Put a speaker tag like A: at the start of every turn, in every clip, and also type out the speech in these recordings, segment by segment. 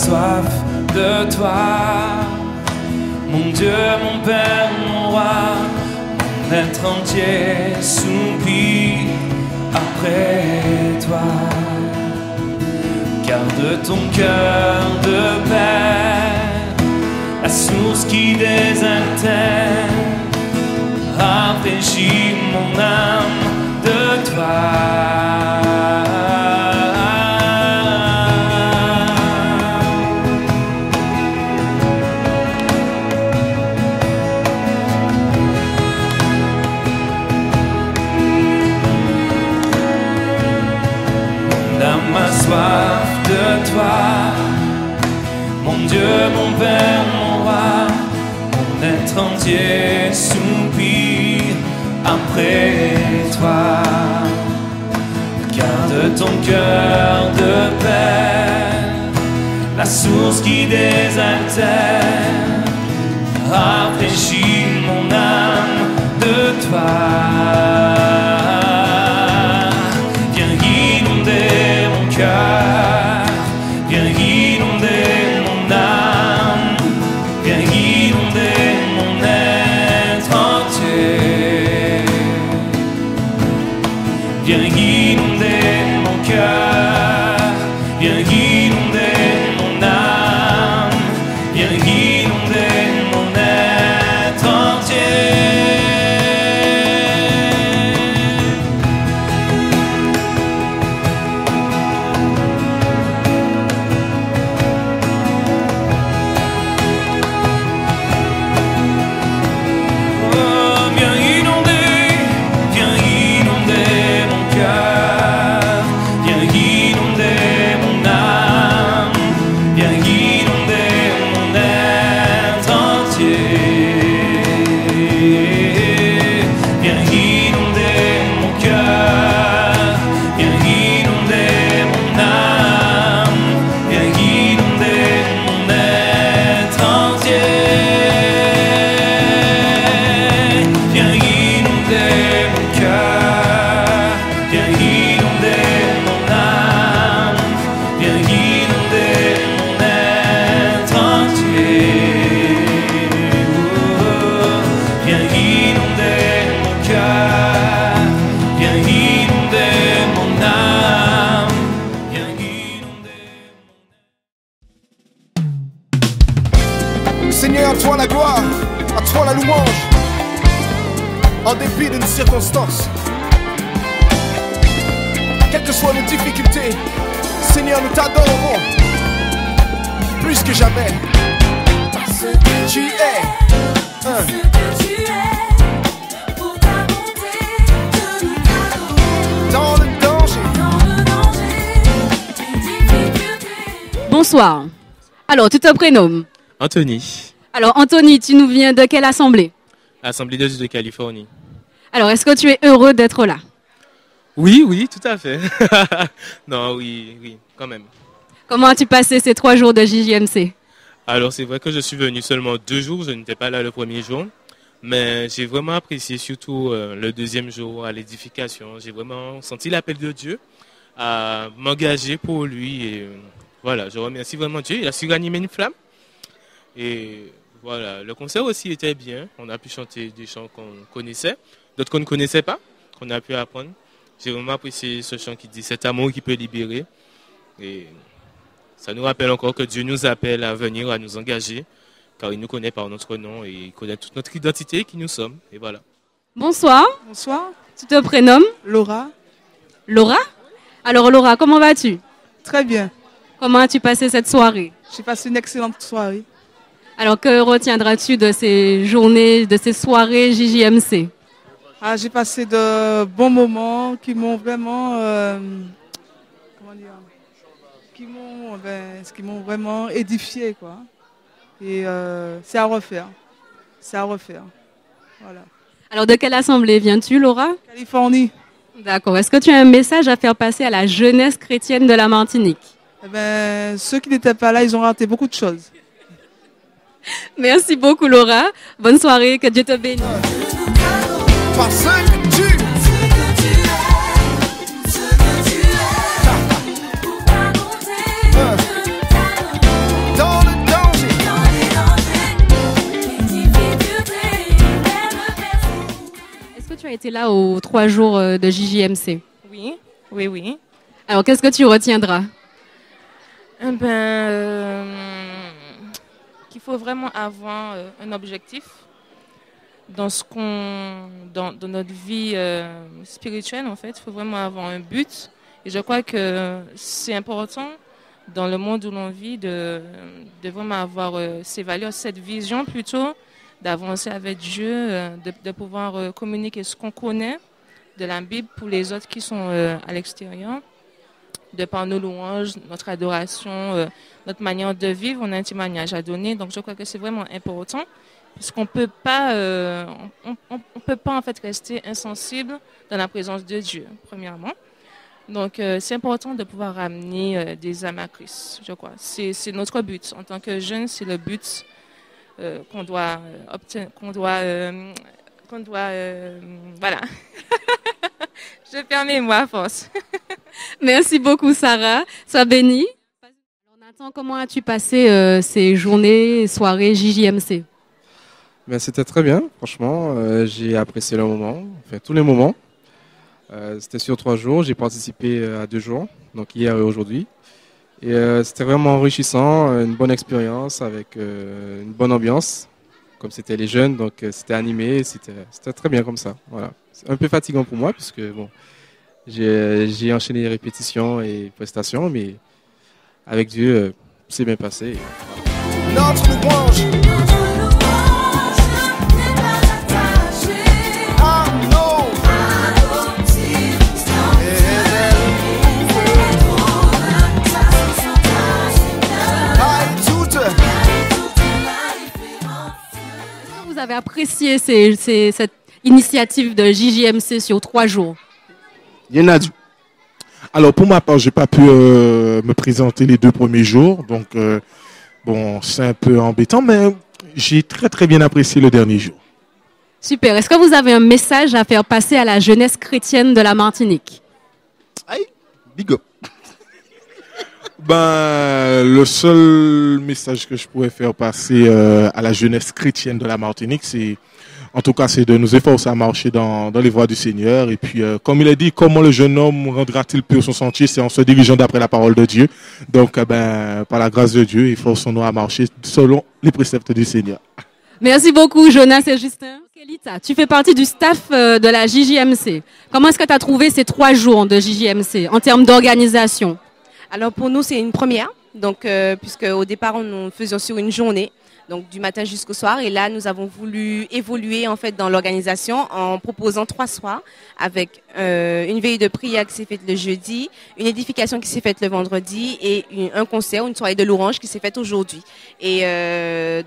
A: soif de toi. Mon Dieu, mon Père, mon roi, mon être entier soupire après toi. Garde ton cœur de paix, la source qui désaltère, rafraîchit mon âme de toi. Soif de toi, mon Dieu, mon Père, mon roi, mon être entier soupire après toi. Garde ton cœur de paix, la source qui désaltère, rafraîchit mon âme de toi. Viens inonder mon âme, viens inonder mon être entier. Viens inonder mon cœur, viens inonder mon âme, viens inonder mon être entier.
B: Seigneur, à toi la gloire, à toi la louange, en dépit d'une circonstance. Quelles que soient nos difficultés, Seigneur, nous t'adorons plus que jamais. Parce que tu es,
C: ce que tu es, pour ta bonté, que nous t'adorons.
B: Dans le danger,
C: les difficultés.
D: Bonsoir. Alors, tu te prénommes?
E: Anthony,
D: Alors, Anthony, tu nous viens de quelle assemblée?
E: Assemblée de Dieu de Californie.
D: Alors, est-ce que tu es heureux d'être là?
E: Oui, oui, tout à fait. Non, oui, oui, quand même.
D: Comment as-tu passé ces 3 jours de JJMC?
E: Alors, c'est vrai que je suis venu seulement 2 jours, je n'étais pas là le premier jour, mais j'ai vraiment apprécié surtout le deuxième jour à l'édification. J'ai vraiment senti l'appel de Dieu à m'engager pour lui et voilà, je remercie vraiment Dieu. Il a su ranimer une flamme et voilà, le concert aussi était bien. On a pu chanter des chants qu'on connaissait, d'autres qu'on ne connaissait pas, qu'on a pu apprendre. J'ai vraiment apprécié ce chant qui dit cet amour qui peut libérer et ça nous rappelle encore que Dieu nous appelle à venir, à nous engager, car il nous connaît par notre nom et il connaît toute notre identité, qui nous sommes. Et voilà.
D: Bonsoir.
F: Bonsoir,
D: Tu te prénommes?
F: Laura.
D: Laura? Alors, Laura, comment vas-tu?
F: Très bien.
D: Comment as-tu passé cette soirée?
F: J'ai passé une excellente soirée.
D: Alors, que retiendras-tu de ces journées, de ces soirées JJMC?
F: Ah, j'ai passé de bons moments qui m'ont vraiment, comment dire, qui m'ont vraiment édifié, quoi. Et c'est à refaire. C'est à refaire. Voilà.
D: Alors, de quelle assemblée viens-tu, Laura?
F: Californie.
D: D'accord. Est-ce que tu as un message à faire passer à la jeunesse chrétienne de la Martinique?
F: Eh ben, ceux qui n'étaient pas là, ils ont raté beaucoup de choses.
D: Merci beaucoup, Laura. Bonne soirée. Que Dieu te bénisse.
B: parce que tu
D: été là aux 3 jours de JJMC.
G: Oui, oui, oui.
D: Alors, qu'est-ce que tu retiendras?
G: Qu'il faut vraiment avoir un objectif dans dans notre vie spirituelle, en fait. Il faut vraiment avoir un but. Et je crois que c'est important dans le monde où l'on vit de vraiment avoir ces valeurs, cette vision plutôt, d'avancer avec Dieu, de pouvoir communiquer ce qu'on connaît de la Bible pour les autres qui sont à l'extérieur. De par nos louanges, notre adoration, notre manière de vivre, on a un témoignage à donner. Donc, je crois que c'est vraiment important, puisqu'on peut pas, on peut pas en fait rester insensible dans la présence de Dieu, premièrement. Donc, c'est important de pouvoir ramener des âmes à Christ, je crois. C'est notre but. En tant que jeunes, c'est le but qu'on doit obtenir, voilà. Je perds mes mots à force.
D: Merci beaucoup, Sarah. Sois bénie. Nathan, comment as-tu passé ces journées, soirées JJMC?
B: Ben, c'était très bien, franchement. J'ai apprécié le moment, enfin tous les moments. C'était sur 3 jours. J'ai participé à 2 jours, donc hier et aujourd'hui. Et c'était vraiment enrichissant, une bonne expérience avec une bonne ambiance. Comme c'était les jeunes, donc c'était animé, c'était très bien comme ça. Voilà. C'est un peu fatigant pour moi, puisque bon, j'ai enchaîné les répétitions et prestations, mais avec Dieu, c'est bien passé. Voilà.
C: Notre louange n'est pas attachée à nos
D: Vous avez apprécié cette initiative de JJMC sur 3 jours?
H: Yenadou. Alors pour ma part, j'ai pas pu me présenter les 2 premiers jours, donc bon, c'est un peu embêtant, mais j'ai très très bien apprécié le dernier jour.
D: Super. Est-ce que vous avez un message à faire passer à la jeunesse chrétienne de la Martinique?
H: Aïe, big up. Ben, le seul message que je pourrais faire passer à la jeunesse chrétienne de la Martinique, c'est de nous efforcer à marcher dans les voies du Seigneur. Et puis, comme il a dit, comment le jeune homme rendra-t-il pur son sentier? C'est en se dirigeant d'après la parole de Dieu. Donc, par la grâce de Dieu, efforçons-nous à marcher selon les préceptes du Seigneur.
D: Merci beaucoup, Jonas et Justin. Kelita, tu fais partie du staff de la JJMC. Comment est-ce que tu as trouvé ces 3 jours de JJMC en termes d'organisation?
I: Alors pour nous, c'est une première, donc puisque au départ, nous faisions sur une journée, donc du matin jusqu'au soir. Et là, nous avons voulu évoluer en fait dans l'organisation en proposant 3 soirs avec une veille de prière qui s'est faite le jeudi, une édification qui s'est faite le vendredi et un concert, une soirée de louange qui s'est faite aujourd'hui. Et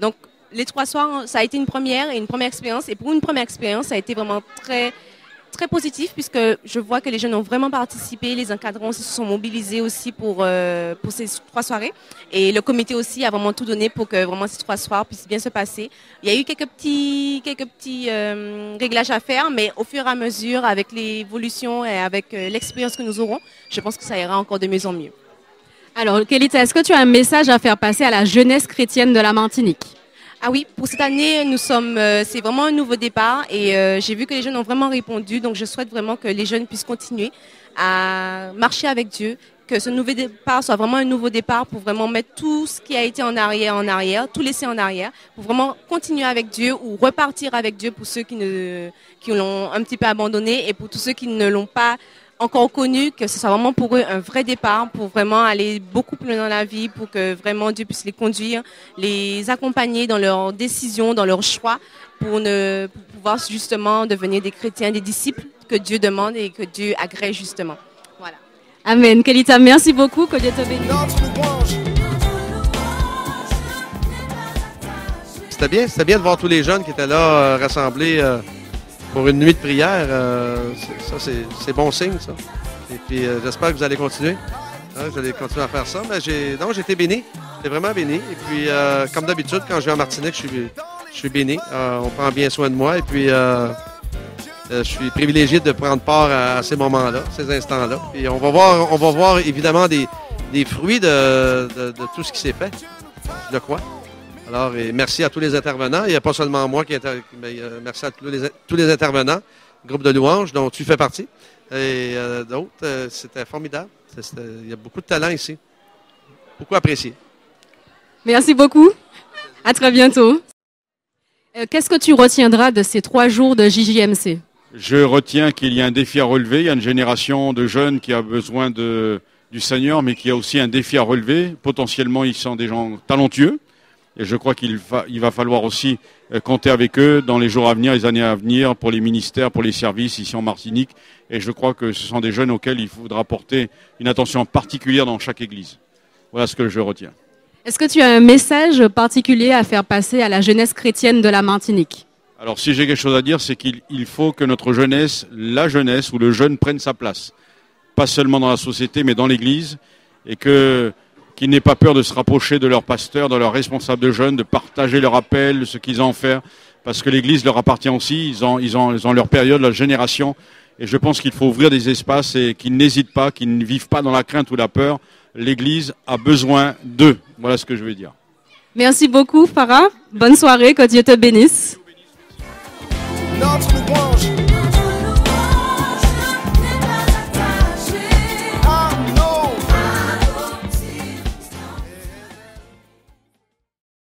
I: donc les 3 soirs, ça a été une première expérience. Et pour une première expérience, ça a été vraiment très très positif, puisque je vois que les jeunes ont vraiment participé, les encadrants se sont mobilisés aussi pour ces 3 soirées. Et le comité aussi a vraiment tout donné pour que vraiment ces 3 soirs puissent bien se passer. Il y a eu quelques petits réglages à faire, mais au fur et à mesure, avec l'évolution et avec l'expérience que nous aurons, je pense que ça ira encore de mieux en mieux.
D: Alors, Kelita, est-ce que tu as un message à faire passer à la jeunesse chrétienne de la Martinique?
I: Ah oui, pour cette année, c'est vraiment un nouveau départ et j'ai vu que les jeunes ont vraiment répondu. Donc, je souhaite vraiment que les jeunes puissent continuer à marcher avec Dieu, que ce nouveau départ soit vraiment un nouveau départ pour vraiment mettre tout ce qui a été en arrière, tout laisser en arrière, pour vraiment continuer avec Dieu ou repartir avec Dieu pour ceux qui l'ont un petit peu abandonné et pour tous ceux qui ne l'ont pas encore connu, que ce soit vraiment pour eux un vrai départ, pour vraiment aller beaucoup plus loin dans la vie, pour que vraiment Dieu puisse les conduire, les accompagner dans leurs décisions, dans leurs choix, pour pouvoir justement devenir des chrétiens, des disciples que Dieu demande et que Dieu agrée justement. Voilà.
D: Amen. Kelita, merci beaucoup. Que Dieu te bénisse.
J: C'était bien de voir tous les jeunes qui étaient là rassemblés pour une nuit de prière. Ça, c'est bon signe, ça. Et puis, j'espère que vous allez continuer. Vous allez continuer à faire ça. Mais j'ai été béni. J'étais vraiment béni. Et puis, comme d'habitude, quand je vais en Martinique, je suis béni. On prend bien soin de moi. Et puis, je suis privilégié de prendre part à ces moments-là, ces instants-là. Et on va voir évidemment des fruits de tout ce qui s'est fait, je le crois. Alors, et merci à tous les intervenants. Il n'y a pas seulement moi qui merci à tous les intervenants. groupe de louanges dont tu fais partie. Et d'autres, c'était formidable. Il y a beaucoup de talent ici. Beaucoup apprécié.
D: Merci beaucoup. À très bientôt. Qu'est-ce que tu retiendras de ces 3 jours de JJMC?
K: Je retiens qu'il y a un défi à relever. Il y a une génération de jeunes qui a besoin du Seigneur, mais qui a aussi un défi à relever. Potentiellement, ils sont des gens talentueux. Et je crois qu'il va falloir aussi compter avec eux dans les jours à venir, les années à venir, pour les ministères, pour les services ici en Martinique. Et je crois que ce sont des jeunes auxquels il faudra porter une attention particulière dans chaque église. Voilà ce que je retiens.
D: Est-ce que tu as un message particulier à faire passer à la jeunesse chrétienne de la Martinique?
K: Alors, si j'ai quelque chose à dire, c'est qu'il faut que notre jeunesse, la jeunesse ou le jeune prenne sa place. Pas seulement dans la société, mais dans l'église. Et qu'ils n'aient pas peur de se rapprocher de leur pasteur, de leur responsable de jeunes, de partager leur appel, ce qu'ils ont à faire. Parce que l'église leur appartient aussi. Ils ont leur période, leur génération. Et je pense qu'il faut ouvrir des espaces et qu'ils n'hésitent pas, qu'ils ne vivent pas dans la crainte ou la peur. L'église a besoin d'eux. Voilà ce que je veux dire.
D: Merci beaucoup, Farah. Bonne soirée, que Dieu te bénisse.
L: Notre louange.